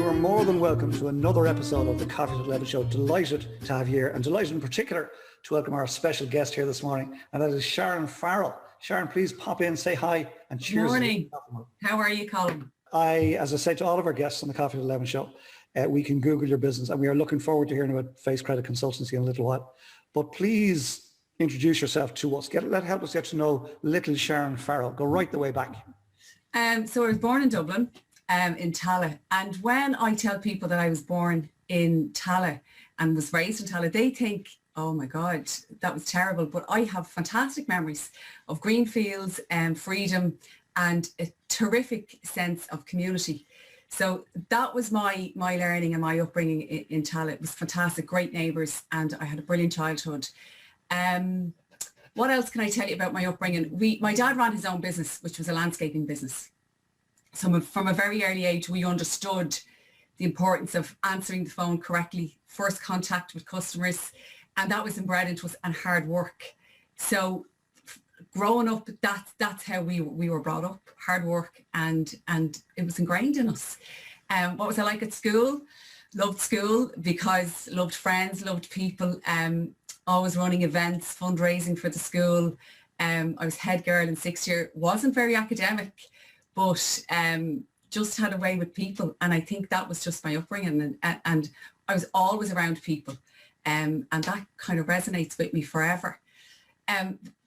you are more than welcome to another episode of the Coffee at 11 Show. Delighted to have you here, and delighted in particular to welcome our special guest here this morning, and that is Sharon Farrell. Sharon, please pop in, say hi, and cheers. Good morning. How are you, Colin? As I say to all of our guests on the Coffee at 11 Show, we can Google your business, and we are looking forward to hearing about Face Credit Consultancy in a little while. But please introduce yourself to us. Help us get to know little Sharon Farrell. Go right the way back. So I was born in Dublin, in Tallaght. And when I tell people that I was born in Tallaght and was raised in Tallaght, they think, oh my God, that was terrible. But I have fantastic memories of green fields and freedom and a terrific sense of community. So that was my learning and my upbringing in Tallaght. It was fantastic, great neighbours, and I had a brilliant childhood. What else can I tell you about my upbringing? My dad ran his own business, which was a landscaping business. So from a very early age, we understood the importance of answering the phone correctly, first contact with customers, and that was inbred into us, and hard work. So growing up, that's how we were brought up, hard work, and it was ingrained in us. What was I like at school? Loved school because loved friends, loved people, always running events, fundraising for the school. I was head girl in 6th year, wasn't very academic, but just had a way with people. And I think that was just my upbringing, and I was always around people. And that kind of resonates with me forever.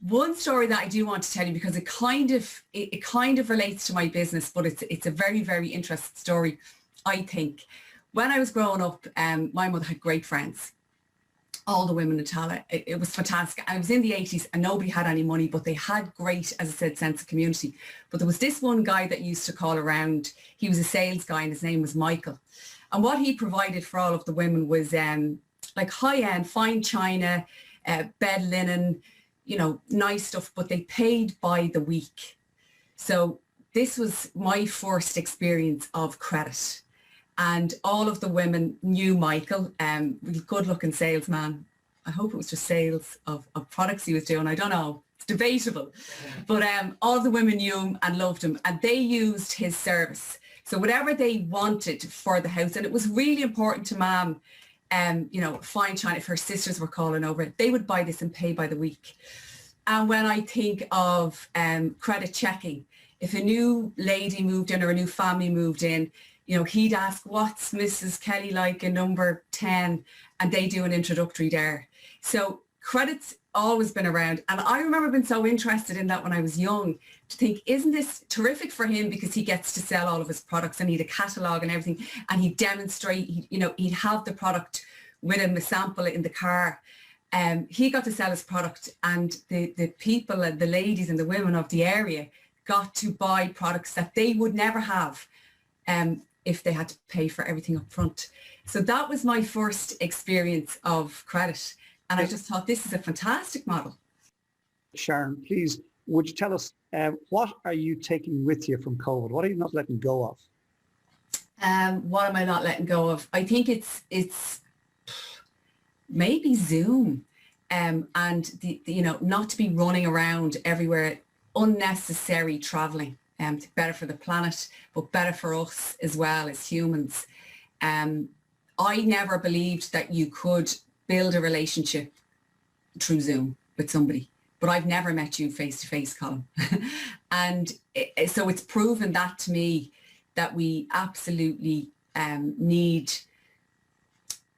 One story that I do want to tell you, because it kind of relates to my business, but it's a very, very interesting story, I think. When I was growing up, my mother had great friends. All the women in Tallaght. It was fantastic. I was in the 80s and nobody had any money, but they had great, as I said, sense of community. But there was this one guy that used to call around. He was a sales guy and his name was Michael. And what he provided for all of the women was like high-end, fine china, bed linen, nice stuff, but they paid by the week. So this was my first experience of credit. And all of the women knew Michael, really good-looking salesman. I hope it was just sales of products he was doing. I don't know. It's debatable. But all of the women knew him and loved him, and they used his service. So whatever they wanted for the house, and it was really important to Mum, fine china, if her sisters were calling over, they would buy this and pay by the week. And when I think of credit checking, if a new lady moved in or a new family moved in, he'd ask, what's Mrs. Kelly like in number 10? And they do an introductory there. So credit's always been around. And I remember being so interested in that when I was young, to think, isn't this terrific for him, because he gets to sell all of his products and he'd a catalogue and everything, and he'd demonstrate, he'd have the product with him, a sample in the car. He got to sell his product, and the people and the ladies and the women of the area got to buy products that they would never have if they had to pay for everything up front. So that was my first experience of credit. And I just thought, this is a fantastic model. Sharon, please, would you tell us, what are you taking with you from COVID? What are you not letting go of? What am I not letting go of? I think it's maybe Zoom, and not to be running around everywhere, unnecessary traveling. Better for the planet, but better for us as well as humans. I never believed that you could build a relationship through Zoom with somebody, but I've never met you face to face, Colin. And so it's proven that to me, that we absolutely need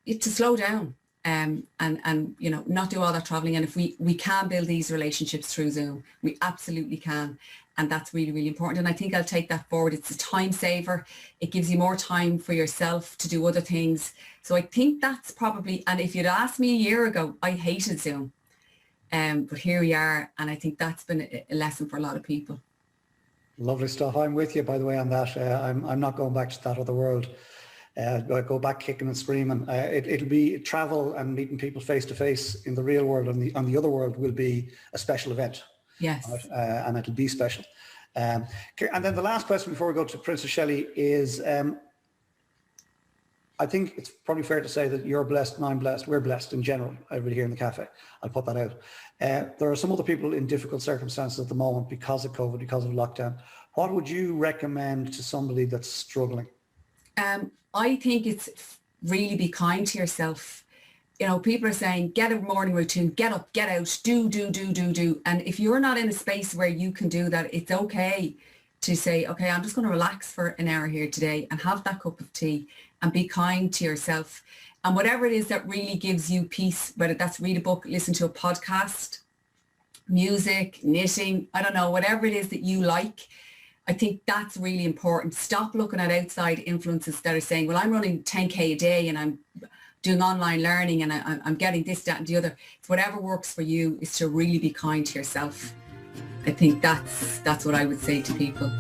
it to slow down and not do all that traveling. And if we can build these relationships through Zoom, we absolutely can. And that's really, really important. And I think I'll take that forward. It's a time saver. It gives you more time for yourself to do other things. So I think that's probably, and if you'd asked me a year ago, I hated Zoom. But here we are. And I think that's been a lesson for a lot of people. Lovely stuff. I'm with you, by the way, on that. I'm not going back to that other world. Go back kicking and screaming. It'll be travel and meeting people face to face in the real world, and the other world will be a special event. Yes. Right? And it'll be special. And then the last question before we go to Princess Shelley is, I think it's probably fair to say that you're blessed and I'm blessed. We're blessed in general, everybody here in the cafe. I'll put that out. There are some other people in difficult circumstances at the moment because of COVID, because of lockdown. What would you recommend to somebody that's struggling? I think it's really be kind to yourself. You know, people are saying, get a morning routine, get up, get out, do. And if you're not in a space where you can do that, it's okay to say, okay, I'm just going to relax for an hour here today and have that cup of tea and be kind to yourself. And whatever it is that really gives you peace, whether that's read a book, listen to a podcast, music, knitting, I don't know, whatever it is that you like, I think that's really important. Stop looking at outside influences that are saying, well, I'm running 10K a day and I'm doing online learning and I'm getting this, that and the other. It's whatever works for you is to really be kind to yourself. I think that's what I would say to people.